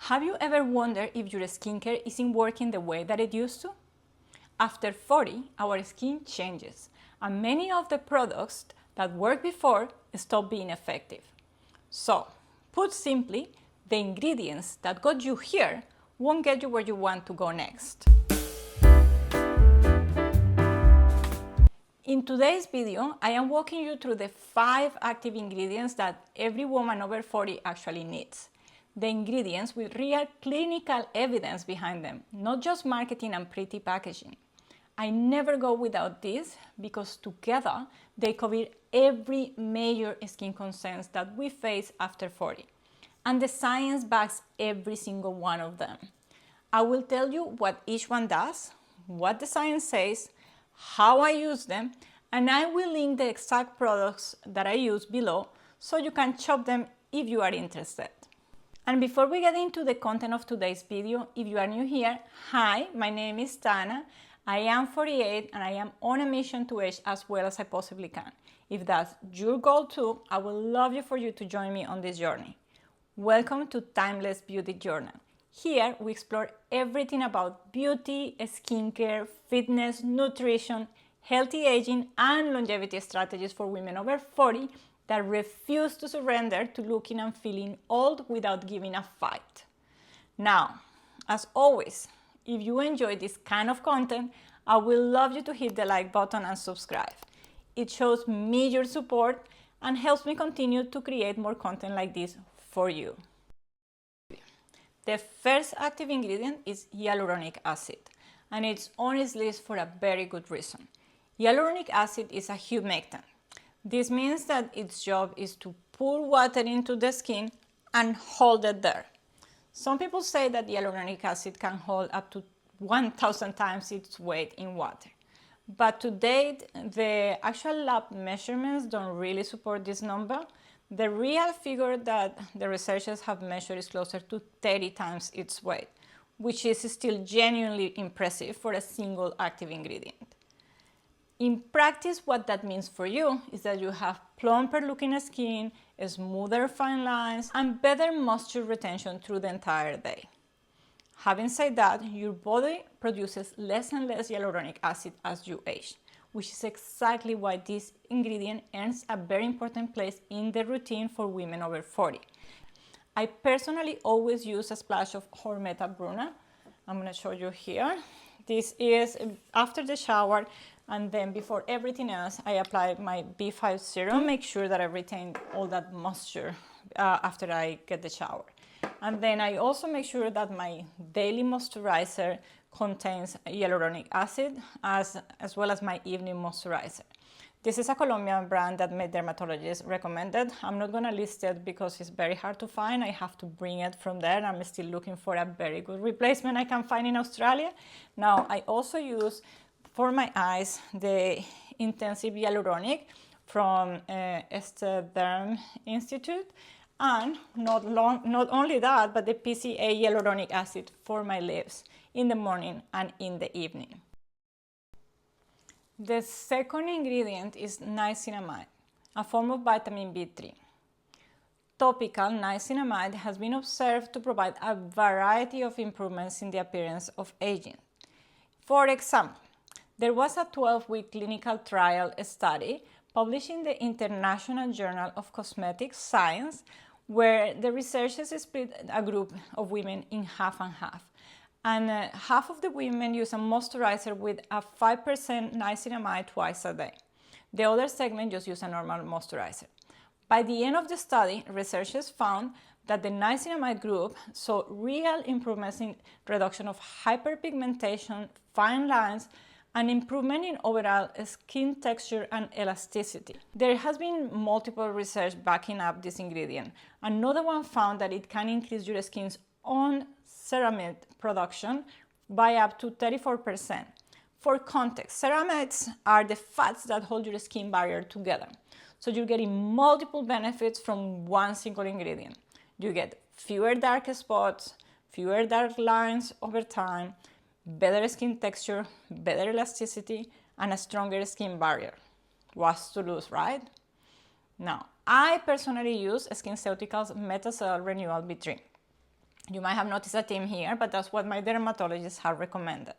Have you ever wondered if your skincare isn't working the way that it used to? After 40, our skin changes, and many of the products that worked before stop being effective. So, put simply, the ingredients that got you here won't get you where you want to go next. In today's video, I am walking you through the 5 active ingredients that every woman over 40 actually needs. The ingredients with real clinical evidence behind them, not just marketing and pretty packaging. I never go without this because together they cover every major skin concerns that we face after 40. And the science backs every single one of them. I will tell you what each one does, what the science says, how I use them, and I will link the exact products that I use below so you can shop them if you are interested. And before we get into the content of today's video, if you are new here, hi, my name is Tana. I am 48 and I am on a mission to age as well as I possibly can. If that's your goal too, I would love for you to join me on this journey. Welcome to Timeless Beauty Journal. Here we explore everything about beauty, skincare, fitness, nutrition, healthy aging, and longevity strategies for women over 40 that refuse to surrender to looking and feeling old without giving a fight. Now, as always, if you enjoy this kind of content, I will love you to hit the like button and subscribe. It shows me your support and helps me continue to create more content like this for you. The first active ingredient is hyaluronic acid, and it's on its list for a very good reason. Hyaluronic acid is a humectant. This means that its job is to pour water into the skin and hold it there. Some people say that hyaluronic acid can hold up to 1,000 times its weight in water. But to date, the actual lab measurements don't really support this number. The real figure that the researchers have measured is closer to 30 times its weight, which is still genuinely impressive for a single active ingredient. In practice, what that means for you is that you have plumper looking skin, smoother fine lines, and better moisture retention through the entire day. Having said that, your body produces less and less hyaluronic acid as you age, which is exactly why this ingredient earns a very important place in the routine for women over 40. I personally always use a splash of Hormeta Bruna. I'm going to show you here. This is after the shower, and then before everything else, I apply my B5 serum, make sure that I retain all that moisture after I get the shower. And then I also make sure that my daily moisturizer contains hyaluronic acid as well as my evening moisturizer. This is a Colombian brand that my dermatologist recommended. I'm not going to list it because it's very hard to find. I have to bring it from there. I'm still looking for a very good replacement I can find in Australia. Now, I also use for my eyes the Intensive Hyaluronic from Estée Derm Institute, and not only that, but the PCA hyaluronic acid for my lips in the morning and in the evening. The second ingredient is niacinamide, a form of vitamin B3. Topical niacinamide has been observed to provide a variety of improvements in the appearance of aging. For example, there was a 12-week clinical trial study published in the International Journal of Cosmetic Science, where the researchers split a group of women in half and half. And half of the women use a moisturizer with a 5% niacinamide twice a day. The other segment just use a normal moisturizer. By the end of the study, researchers found that the niacinamide group saw real improvements in reduction of hyperpigmentation, fine lines, and improvement in overall skin texture and elasticity. There has been multiple research backing up this ingredient. Another one found that it can increase your skin's own ceramide production by up to 34%. For context, ceramides are the fats that hold your skin barrier together. So you're getting multiple benefits from one single ingredient. You get fewer dark spots, fewer dark lines over time, better skin texture, better elasticity, and a stronger skin barrier. What's to lose, right? Now, I personally use SkinCeuticals Metacell Renewal B3. You might have noticed a theme here, but that's what my dermatologists have recommended.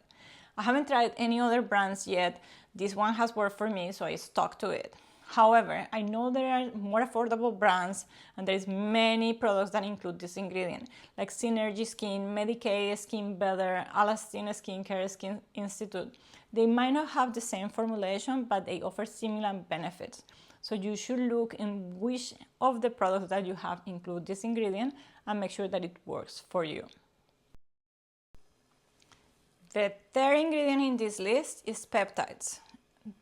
I haven't tried any other brands yet. This one has worked for me, so I stuck to it. However, I know there are more affordable brands and there's many products that include this ingredient, like Synergy Skin, Medicae, Skin Better, Alastin Skincare, Skin Institute. They might not have the same formulation, but they offer similar benefits. So you should look in which of the products that you have include this ingredient and make sure that it works for you. The third ingredient in this list is peptides.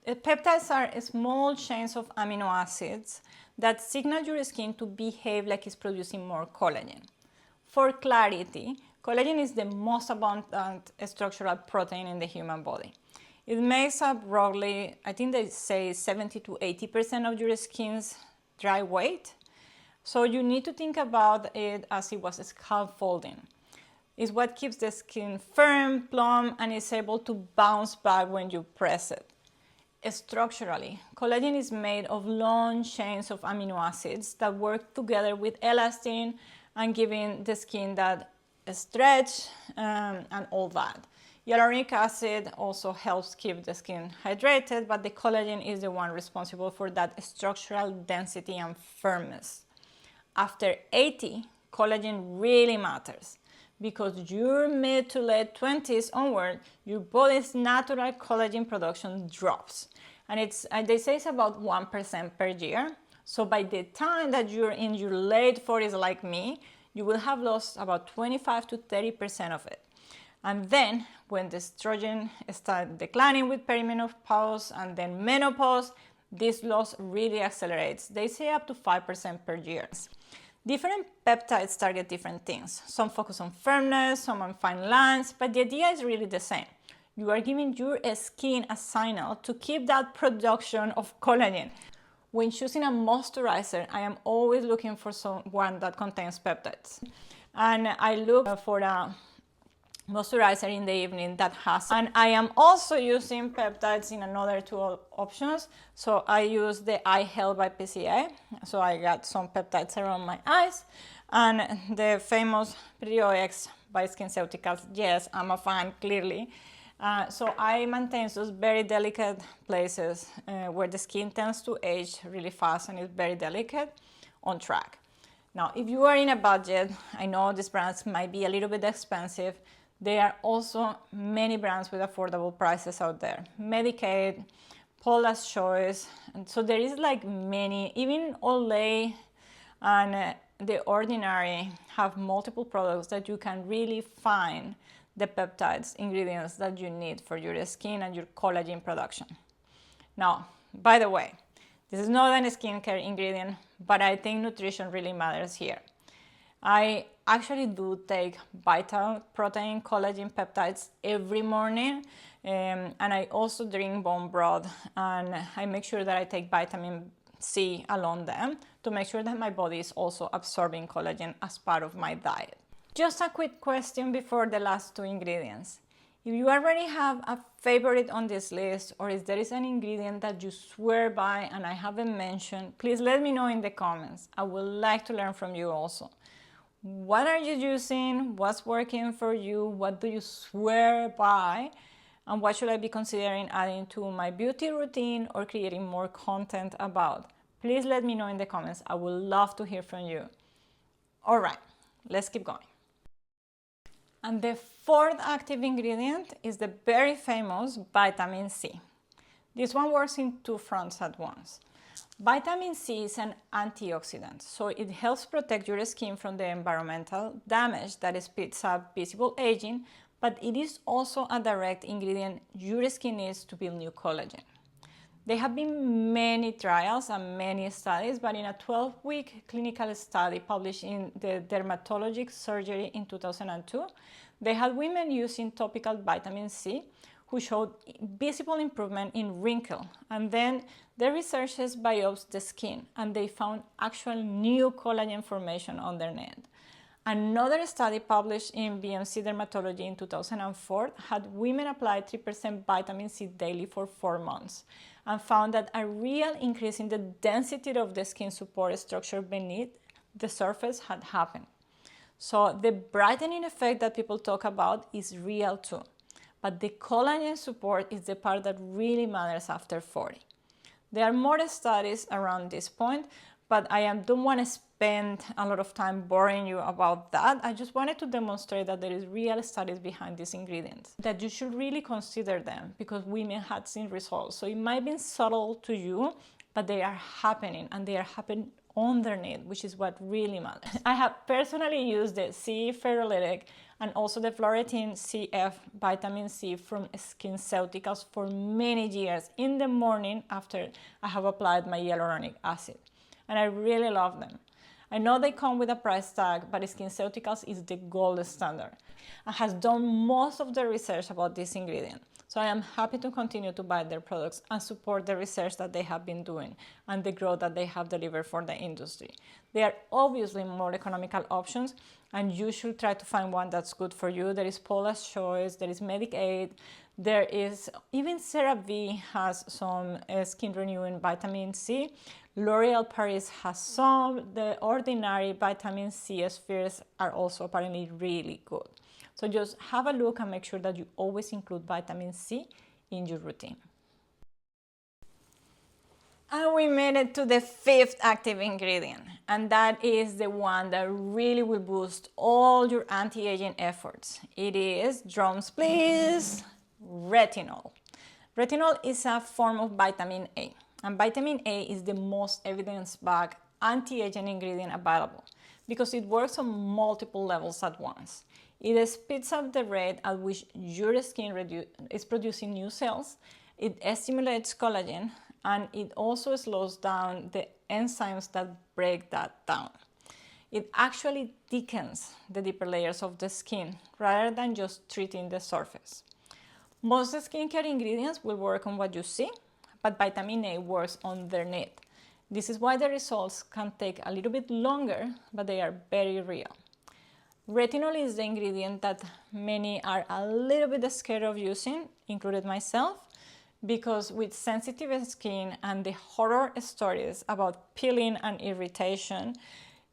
Peptides are small chains of amino acids that signal your skin to behave like it's producing more collagen. For clarity, collagen is the most abundant structural protein in the human body. It makes up roughly, I think they say 70 to 80% of your skin's dry weight. So you need to think about it as it was scaffolding. It's what keeps the skin firm, plump, and is able to bounce back when you press it. Structurally, collagen is made of long chains of amino acids that work together with elastin and giving the skin that stretch and all that. Hyaluronic acid also helps keep the skin hydrated, but the collagen is the one responsible for that structural density and firmness. After 80, collagen really matters because your mid to late 20s onward, your body's natural collagen production drops. And they say it's about 1% per year. So by the time that you're in your late 40s like me, you will have lost about 25 to 30% of it. And then when the estrogen starts declining with perimenopause and then menopause, this loss really accelerates. They say up to 5% per year. Different peptides target different things. Some focus on firmness, some on fine lines, but the idea is really the same. You are giving your skin a signal to keep that production of collagen. When choosing a moisturizer, I am always looking for one that contains peptides. And I look for a moisturizer in the evening that has, and I am also using peptides in another two options. So I use the Eye Health by PCA, so I got some peptides around my eyes, and the famous PRIO-X by SkinCeuticals. Yes, I'm a fan, clearly. So I maintain those very delicate places where the skin tends to age really fast and is very delicate on track. Now, if you are in a budget, I know these brands might be a little bit expensive. There are also many brands with affordable prices out there. Medicaid, Paula's Choice, and so there is like many, even Olay and The Ordinary have multiple products that you can really find the peptides, ingredients that you need for your skin and your collagen production. Now, by the way, this is not a skincare ingredient, but I think nutrition really matters here. I actually do take Vital Protein Collagen Peptides every morning, and I also drink bone broth, and I make sure that I take vitamin C along them to make sure that my body is also absorbing collagen as part of my diet. Just a quick question before the last two ingredients. If you already have a favorite on this list, or if there is an ingredient that you swear by and I haven't mentioned, please let me know in the comments. I would like to learn from you also. What are you using? What's working for you? What do you swear by? And what should I be considering adding to my beauty routine or creating more content about? Please let me know in the comments. I would love to hear from you. All right, let's keep going. And the fourth active ingredient is the very famous vitamin C. This one works in two fronts at once. Vitamin C is an antioxidant, so it helps protect your skin from the environmental damage that speeds up visible aging, but it is also a direct ingredient your skin needs to build new collagen. There have been many trials and many studies, but in a 12-week clinical study published in the Dermatologic Surgery in 2002, they had women using topical vitamin C who showed visible improvement in wrinkle. And then the researchers biopsied the skin and they found actual new collagen formation underneath. Another study published in BMC Dermatology in 2004 had women apply 3% vitamin C daily for 4 months and found that a real increase in the density of the skin support structure beneath the surface had happened. So the brightening effect that people talk about is real too. But the collagen support is the part that really matters after 40. There are more studies around this point, but I don't want to spend a lot of time boring you about that. I just wanted to demonstrate that there is real studies behind these ingredients, that you should really consider them because women had seen results. So it might be subtle to you, but they are happening, and they are happening underneath, which is what really matters. I have personally used the C Ferulitic and also the Floretin CF vitamin C from SkinCeuticals for many years in the morning after I have applied my hyaluronic acid. And I really love them. I know they come with a price tag, but SkinCeuticals is the gold standard and has done most of the research about this ingredient. So I am happy to continue to buy their products and support the research that they have been doing and the growth that they have delivered for the industry. They are obviously more economical options, and you should try to find one that's good for you. There is Paula's Choice, there is Medicaid, there is even CeraVe has some skin renewing vitamin C. L'Oreal Paris has some. The ordinary vitamin C spheres are also apparently really good. So just have a look and make sure that you always include vitamin C in your routine. And we made it to the 5th active ingredient, and that is the one that really will boost all your anti-aging efforts. It is, drums please, retinol. Retinol is a form of vitamin A, and vitamin A is the most evidence-backed anti-aging ingredient available because it works on multiple levels at once. It speeds up the rate at which your skin is producing new cells, it stimulates collagen, and it also slows down the enzymes that break that down. It actually thickens the deeper layers of the skin rather than just treating the surface. Most skincare ingredients will work on what you see, but vitamin A works underneath. This is why the results can take a little bit longer, but they are very real. Retinol is the ingredient that many are a little bit scared of using, included myself, because with sensitive skin and the horror stories about peeling and irritation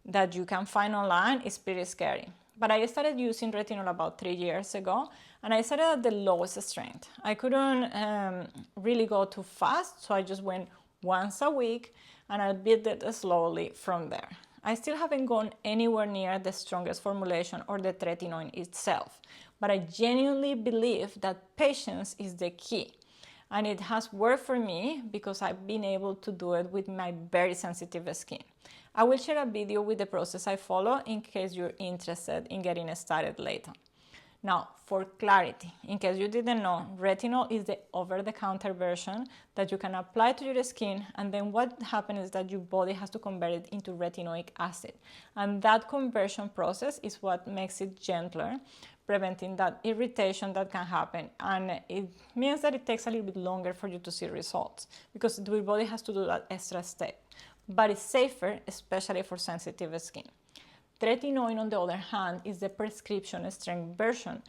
that you can find online is pretty scary. But I started using retinol about 3 years ago, and I started at the lowest strength. I couldn't really go too fast, so I just went once a week and I built it slowly from there. I still haven't gone anywhere near the strongest formulation or the tretinoin itself, but I genuinely believe that patience is the key. And it has worked for me because I've been able to do it with my very sensitive skin. I will share a video with the process I follow in case you're interested in getting started later. Now, for clarity, in case you didn't know, retinol is the over-the-counter version that you can apply to your skin, and then what happens is that your body has to convert it into retinoic acid. And that conversion process is what makes it gentler, preventing that irritation that can happen. And it means that it takes a little bit longer for you to see results because your body has to do that extra step. But it's safer, especially for sensitive skin. Tretinoin, on the other hand, is the prescription strength version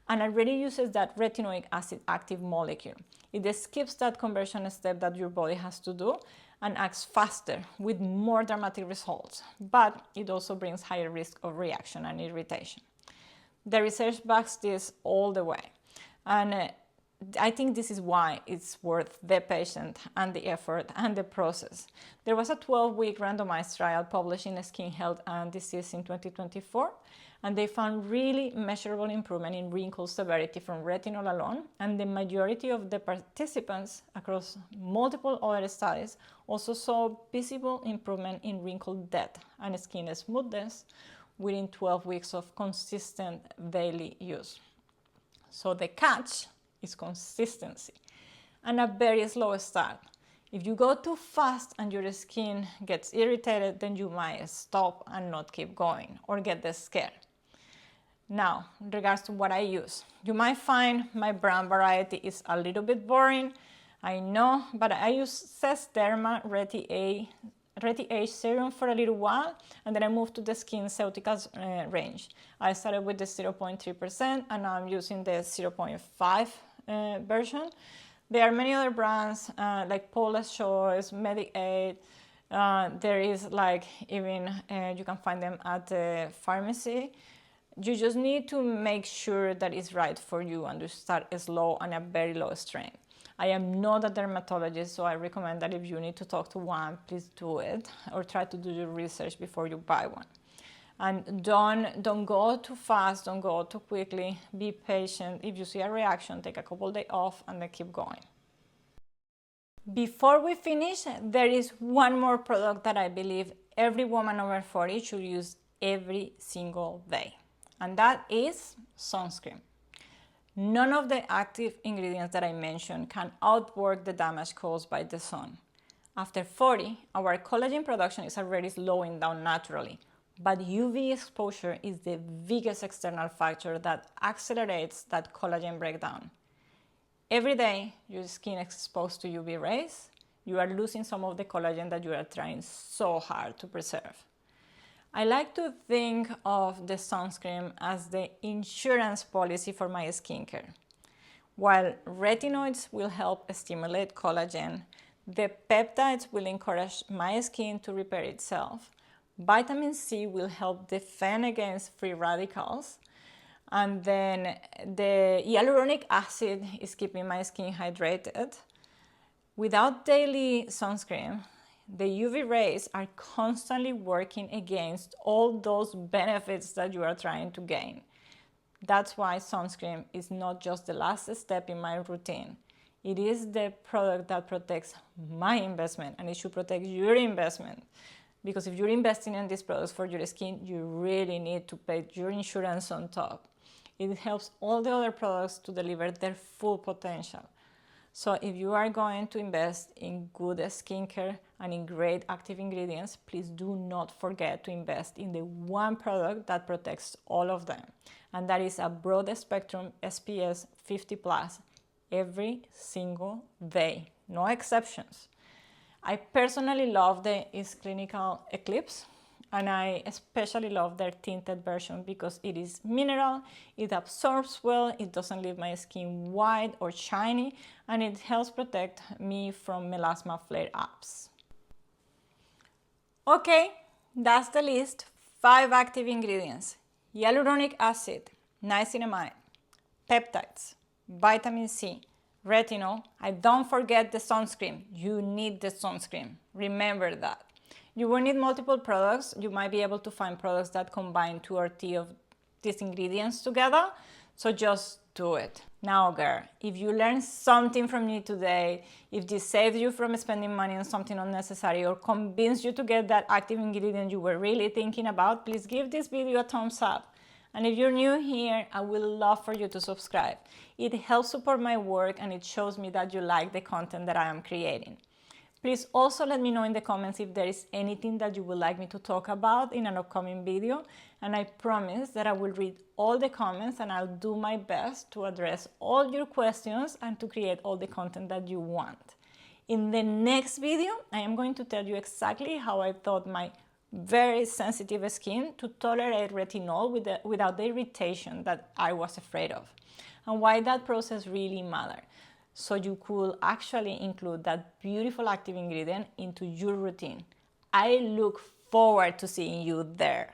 and already uses that retinoic acid active molecule. It skips that conversion step that your body has to do and acts faster with more dramatic results, but it also brings higher risk of reaction and irritation. The research backs this all the way, and I think this is why it's worth the patient and the effort and the process. There was a 12-week randomized trial published in Skin Health and Disease in 2024, and they found really measurable improvement in wrinkle severity from retinol alone, and the majority of the participants across multiple other studies also saw visible improvement in wrinkle depth and skin smoothness within 12 weeks of consistent daily use. So the catch is consistency and a very slow start. If you go too fast and your skin gets irritated, then you might stop and not keep going or get scared. Now, in regards to what I use, you might find my brand variety is a little bit boring, I know, but I use Sesderma Reti-Age serum for a little while, and then I moved to the SkinCeuticals range. I started with the 0.3% and now I'm using the 0.5 version. There are many other brands like Paula's Choice, Medicaid, There is like even, you can find them at the pharmacy. You just need to make sure that it's right for you and to start slow and a very low strength. I am not a dermatologist, so I recommend that if you need to talk to one, please do it, or try to do your research before you buy one. And don't go too fast, don't go too quickly, be patient. If you see a reaction, take a couple days off and then keep going. Before we finish, there is one more product that I believe every woman over 40 should use every single day, and that is sunscreen. None of the active ingredients that I mentioned can outwork the damage caused by the sun. After 40, our collagen production is already slowing down naturally, but UV exposure is the biggest external factor that accelerates that collagen breakdown. Every day your skin is exposed to UV rays, you are losing some of the collagen that you are trying so hard to preserve. I like to think of the sunscreen as the insurance policy for my skincare. While retinoids will help stimulate collagen, the peptides will encourage my skin to repair itself. Vitamin C will help defend against free radicals. And then the hyaluronic acid is keeping my skin hydrated. Without daily sunscreen, the UV rays are constantly working against all those benefits that you are trying to gain. That's why sunscreen is not just the last step in my routine. It is the product that protects my investment, and it should protect your investment. Because if you're investing in these products for your skin, you really need to pay your insurance on top. It helps all the other products to deliver their full potential. So if you are going to invest in good skincare and in great active ingredients, please do not forget to invest in the one product that protects all of them. And that is a broad spectrum SPF 50+ every single day, no exceptions. I personally love the Is Clinical Eclipse, and I especially love their tinted version because it is mineral, it absorbs well, it doesn't leave my skin white or shiny, and it helps protect me from melasma flare-ups. Okay, that's the list. 5 active ingredients: hyaluronic acid, niacinamide, peptides, vitamin C, retinol. And don't forget the sunscreen. You need the sunscreen. Remember that. You will need multiple products. You might be able to find products that combine 2 or 3 of these ingredients together. So just do it. Now, girl, if you learned something from me today, if this saved you from spending money on something unnecessary or convinced you to get that active ingredient you were really thinking about, please give this video a thumbs up. And if you're new here, I would love for you to subscribe. It helps support my work and it shows me that you like the content that I am creating. Please also let me know in the comments if there is anything that you would like me to talk about in an upcoming video, and I promise that I will read all the comments and I'll do my best to address all your questions and to create all the content that you want. In the next video, I am going to tell you exactly how I taught my very sensitive skin to tolerate retinol without the irritation that I was afraid of, and why that process really mattered. So you could actually include that beautiful active ingredient into your routine. I look forward to seeing you there.